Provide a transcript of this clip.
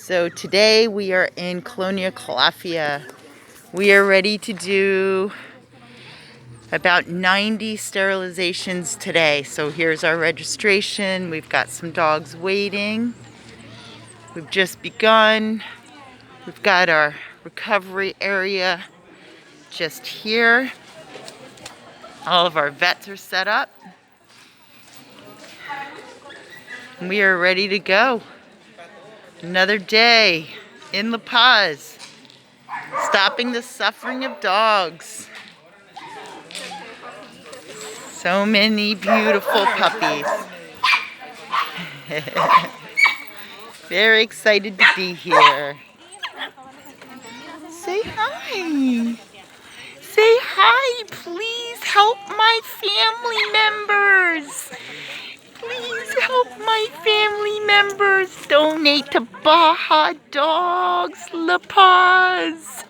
So today we are in Colonia Calafia. We are ready to do about 90 sterilizations today. So here's our registration. We've got some dogs waiting. We've just begun. We've got our recovery area just here. All of our vets are set up. And we are ready to go. Another day in La Paz, stopping the suffering of dogs. So many beautiful puppies. Very excited to be here. Say hi. Say hi. Please help my family members. Please help my family members. Donate to Baja Dogs La Paz.